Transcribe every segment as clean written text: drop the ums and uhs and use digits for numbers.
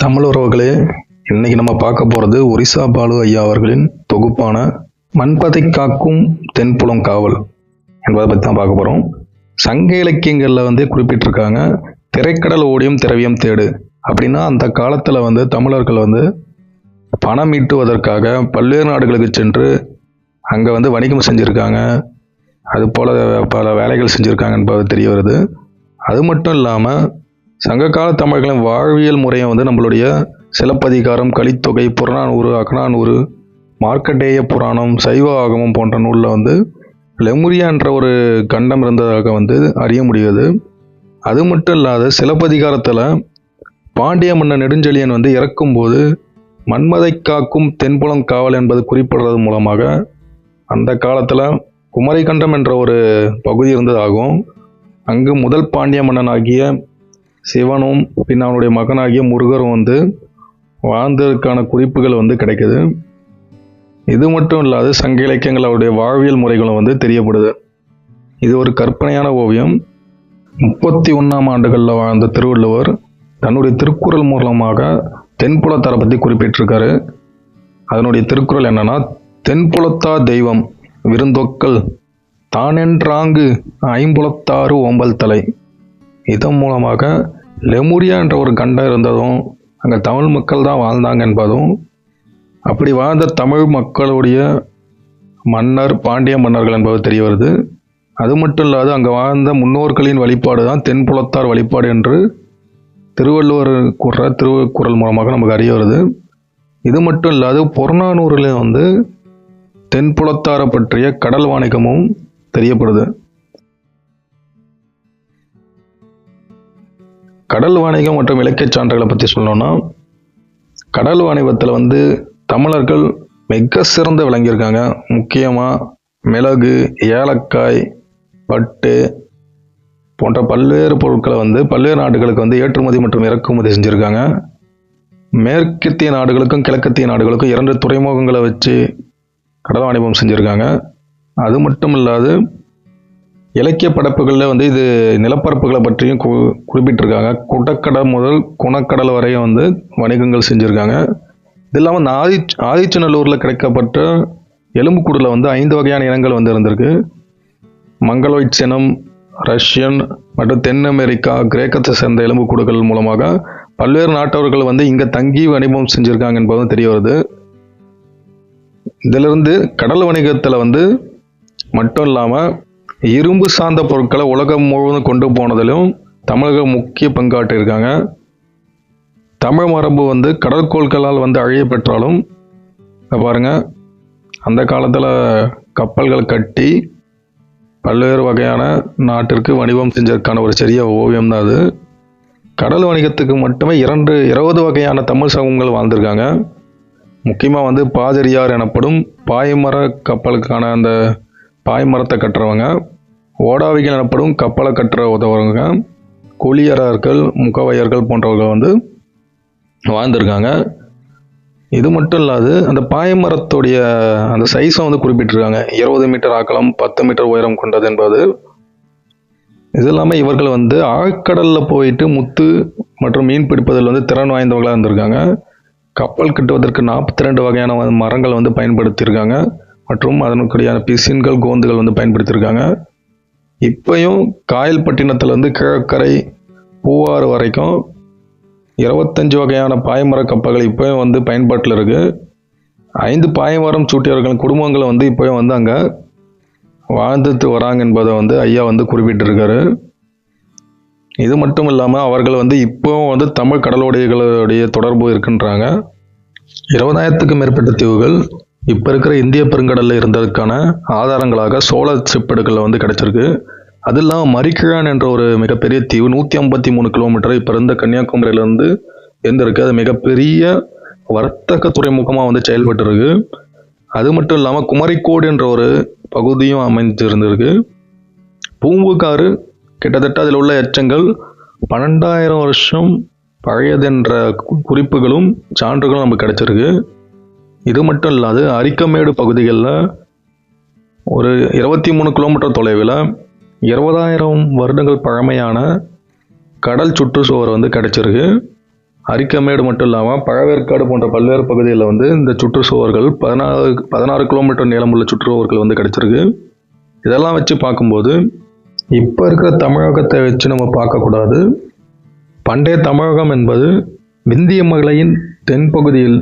தமிழ் உறவுகளே, இன்னைக்கு நம்ம பார்க்க போகிறது ஒரிசா பாலு ஐயா அவர்களின் தொகுப்பான மண்பதை காக்கும் தென்புலம் காவல் என்பதை பற்றி தான் பார்க்க போகிறோம். சங்க இலக்கியங்களில் குறிப்பிட்டிருக்காங்க, திரைக்கடல் ஓடியும் திரவியம் தேடு அப்படின்னா அந்த காலத்தில் தமிழர்கள் பணம் ஈட்டுவதற்காக பல்வேறு நாடுகளுக்கு சென்று அங்கே வணிகம் செஞ்சுருக்காங்க. அதுபோல் பல வேலைகள் செஞ்சுருக்காங்க என்பது தெரிய வருது. அது மட்டும் இல்லாமல் சங்ககால தமிழர்களின் வாழ்வியல் முறையை நம்மளுடைய சிலப்பதிகாரம், கலித்தொகை, புறநானூறு, அகநானூறு, மார்க்கண்டேய புராணம், சைவ ஆகமம் போன்ற நூலில் லெமுரியா என்ற ஒரு கண்டம் இருந்ததாக அறிய முடியுது. அது மட்டும் இல்லாத சிலப்பதிகாரத்தில் பாண்டிய மன்னன் நெடுஞ்செழியன் இறக்கும்போது மன்மதை காக்கும் தென்புலம் காவல் என்பது குறிப்பிடுறது மூலமாக அந்த காலத்தில் குமரிக்கண்டம் என்ற ஒரு பகுதி இருந்ததாகவும் அங்கு முதல் பாண்டிய மன்னன் ஆகிய சிவனும் பின் அவனுடைய மகனாகிய முருகரும் வாழ்ந்ததற்கான குறிப்புகள் கிடைக்குது. இது மட்டும் இல்லாது சங்க இலக்கியங்கள் அவருடைய வாழ்வியல் முறைகளும் தெரியப்படுது. இது ஒரு கற்பனையான ஓவியம். 31ஆம் ஆண்டுகளில் வாழ்ந்த திருவள்ளுவர் தன்னுடைய திருக்குறள் மூலமாக தென்புலத்தாரை பற்றி குறிப்பிட்டிருக்காரு. அதனுடைய திருக்குறள் என்னன்னா, தென்புலத்தா தெய்வம் விருந்தொக்கல் தானென்றாங்கு ஐம்புலத்தாறு ஓம்பல் தலை. இதன் மூலமாக லெமுரியா என்ற ஒரு கண்டம் இருந்ததும் அங்கே தமிழ் மக்கள் தான் வாழ்ந்தாங்க என்பதும், அப்படி வாழ்ந்த தமிழ் மக்களுடைய மன்னர் பாண்டிய மன்னர்கள் என்பது தெரிய வருது. அது மட்டும் இல்லாது அங்கே வாழ்ந்த முன்னோர்களின் வழிபாடு தான் தென்புலத்தார் வழிபாடு என்று திருவள்ளுவர் கூறுற திருக்குறள் மூலமாக நமக்கு அறிய வருது. இது மட்டும் இல்லாது புறநானூறில் தென்புலத்தாரை பற்றிய கடல் வாணிகமும் தெரியப்படுது. கடல் வாணிகம் மற்றும் இலக்கிய சான்றுகளை பற்றி சொல்லணும்னா, கடல் வாணிபத்தில் தமிழர்கள் மிக சிறந்து விளங்கியிருக்காங்க. முக்கியமாக மிளகு, ஏலக்காய், பட்டு போன்ற பல்வேறு பொருட்களை பல்வேறு நாடுகளுக்கு ஏற்றுமதி மற்றும் இறக்குமதி செஞ்சுருக்காங்க. மேற்கத்திய நாடுகளுக்கும் கிழக்கத்திய நாடுகளுக்கும் 2 துறைமுகங்களை வச்சு கடல் வாணிபம் செஞ்சுருக்காங்க. அது மட்டும் இல்லாது இலக்கிய படைப்புகளில் இது நிலப்பரப்புகளை பற்றியும் குறிப்பிட்டிருக்காங்க. குடக்கடல் முதல் குணக்கடல் வரை வணிகங்கள் செஞ்சுருக்காங்க. இது இல்லாமல் ஆதிச்சநல்லூரில் கிடைக்கப்பட்ட எலும்புக்கூடில் 5 வகையான இனங்கள் இருந்திருக்கு. மங்களோய்ட் சினம், ரஷ்யன் மற்றும் தென் அமெரிக்கா, கிரேக்கத்தை சேர்ந்த எலும்புக்கூடுகள் மூலமாக பல்வேறு நாட்டவர்கள் இங்கே தங்கி வணிகம் செஞ்சுருக்காங்க என்பதும் தெரிய வருது. இதிலிருந்து கடல் வணிகத்தில் மட்டும் இல்லாமல் இரும்பு சார்ந்த பொருட்களை உலகம் முழுவதும் கொண்டு போனதிலும் தமிழர்கள் முக்கிய பங்காற்றிருக்காங்க. தமிழ் மரபு கடற்கோள்களால் அழிய பெற்றாலும் பாருங்க, அந்த காலத்தில் கப்பல்கள் கட்டி பல்வேறு வகையான நாட்டிற்கு வணிகம் செஞ்சதற்கான ஒரு சிறிய ஓவியம் தான் அது. கடல் வணிகத்துக்கு மட்டுமே 20 வகையான தமிழ் சமூகங்கள் வாழ்ந்திருக்காங்க. முக்கியமாக பாதிரியார் எனப்படும் பாய்மர கப்பலுக்கான அந்த பாய்மரத்தை கட்டுறவங்க, ஓடாவிகள் எனப்படும் கப்பலை கட்டுற உதவுறவங்க, குளியரர்கள், முகவையர்கள் போன்றவர்கள் வாழ்ந்திருக்காங்க. இது மட்டும் இல்லாது அந்த பாய்மரத்துடைய அந்த சைஸை குறிப்பிட்டிருக்காங்க. 20 மீட்டர் அகலம், 10 மீட்டர் உயரம் கொண்டது என்பது. இது இல்லாமல் இவர்கள் ஆழ்கடலில் போயிட்டு முத்து மற்றும் மீன் பிடிப்பதில் திறன் வாய்ந்தவங்களாக இருந்திருக்காங்க. கப்பல் கட்டுவதற்கு 42 வகையான மரங்கள் பயன்படுத்தியிருக்காங்க மற்றும் அதனுடைய பிசின்கள், கோந்துகள் பயன்படுத்தியிருக்காங்க. இப்போயும் காயல்பட்டினத்தில் கிழக்கரை பூவாறு வரைக்கும் 25 வகையான பாய்மர கப்பல்கள் இப்போயும் பயன்பாட்டில் இருக்குது. 5 பாய்மரம் சூட்டியவர்களின் குடும்பங்கள் இப்போயும் அங்கே வாழ்ந்துட்டு வராங்க என்பதை ஐயா குறிப்பிட்டிருக்காரு. இது மட்டும் இல்லாமல் அவர்கள் இப்போவும் தமிழ் கடலோடிகளுடைய தொடர்பு இருக்குன்றாங்க. 20,000க்கும் மேற்பட்ட தீவுகள் இப்போ இருக்கிற இந்திய பெருங்கடலில் இருந்ததுக்கான ஆதாரங்களாக சோழ செப்பேடுகளில் கிடைச்சிருக்கு. அது இல்லாமல் மரிக்கிழான் என்ற ஒரு மிகப்பெரிய தீவு 153 கிலோமீட்டர் இப்போ இருந்த கன்னியாகுமரியிலேருந்து இருந்திருக்கு. அது மிகப்பெரிய வர்த்தக துறைமுகமாக செயல்பட்டு இருக்கு. அது மட்டும் இல்லாமல் குமரிக்கோடு என்ற ஒரு பகுதியும் அமைஞ்சிருந்திருக்கு. பூம்புகாறு கிட்டத்தட்ட அதில் உள்ள எச்சங்கள் 12,000 வருஷம் பழையதென்ற குறிப்புகளும் சான்றுகளும் நமக்கு கிடைச்சிருக்கு. இது மட்டும் இல்லாது அரிக்கமேடு பகுதிகளில் ஒரு 23 கிலோமீட்டர் தொலைவில் 20,000 வருடங்கள் பழமையான கடல் சுற்றுச்சுவர் கிடைச்சிருக்கு. அரிக்கமேடு மட்டும் இல்லாமல் பழவேற்காடு போன்ற பல்வேறு பகுதிகளில் வந்து இந்த சுற்றுச்சுவர்கள் 16 கிலோமீட்டர் நீளமுள்ள சுற்றுச்சுவர்கள் வந்து கிடச்சிருக்கு. இதெல்லாம் வச்சு பார்க்கும்போது இப்போ இருக்கிற தமிழகத்தை வச்சு நம்ம பார்க்கக்கூடாது. பண்டைய தமிழகம் என்பது விந்திய மலையின் தென்பகுதியில்,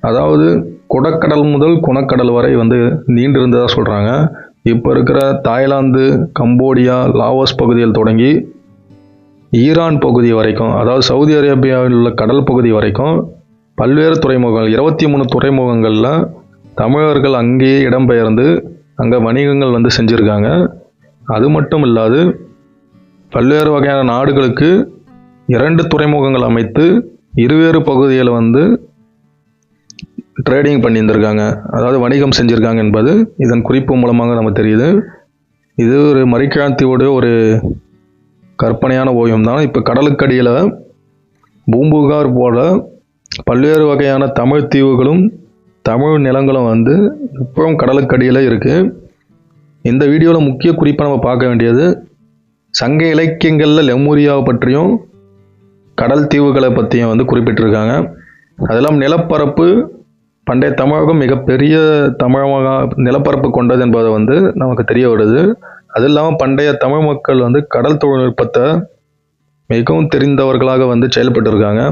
அதாவது குடக்கடல் முதல் குணக்கடல் வரை வந்து நீண்டிருந்ததாக சொல்கிறாங்க. இப்போ இருக்கிற தாய்லாந்து, கம்போடியா, லாவோஸ் பகுதியில் தொடங்கி ஈரான் பகுதி வரைக்கும், அதாவது சவுதி அரேபியாவில் உள்ள கடல் பகுதி வரைக்கும் பல்வேறு துறைமுகங்கள், 23 துறைமுகங்களில் தமிழர்கள் அங்கேயே இடம்பெயர்ந்து அங்கே வணிகங்கள் வந்து செஞ்சுருக்காங்க. அது மட்டும் இல்லாது பல்வேறு வகையான நாடுகளுக்கு 2 துறைமுகங்கள் அமைத்து இருவேறு பகுதியில் வந்து ட்ரேடிங் பண்ணியிருந்திருக்காங்க, அதாவது வணிகம் செஞ்சுருக்காங்க என்பது இதன் குறிப்பு மூலமாக நமக்கு தெரியுது. இது ஒரு மரிக்கிழாந்தீவுடைய ஒரு கற்பனையான ஓவியம் தான். இப்போ கடலுக்கடியில் பூம்புகார் போல பல்வேறு வகையான தமிழ் தீவுகளும் தமிழ் நிலங்களும் வந்து இப்பவும் கடலுக்கடியில் இருக்குது. இந்த வீடியோவில் முக்கிய குறிப்பாக நம்ம பார்க்க வேண்டியது சங்க இலக்கியங்களில் லெமூரியாவை பற்றியும் கடல் தீவுகளை பற்றியும் வந்து குறிப்பிட்டிருக்காங்க. அதெல்லாம் நிலப்பரப்பு பண்டைய தமிழகம் மிகப்பெரிய தமிழக நிலப்பரப்பு கொண்டது என்பதை வந்து நமக்கு தெரிய வருது. அது இல்லாமல் பண்டைய தமிழ் மக்கள் வந்து கடல் தொழில்நுட்பத்தை மிகவும் தெரிந்தவர்களாக வந்து செயல்பட்டுருக்காங்க.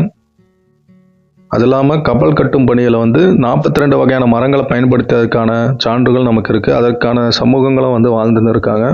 அது இல்லாமல் கப்பல் கட்டும் பணியில் வந்து 42 வகையான மரங்களை பயன்படுத்தியதற்கான சான்றுகள் நமக்கு இருக்குது. அதற்கான சமூகங்களும் வந்து வாழ்ந்துன்னு இருக்காங்க.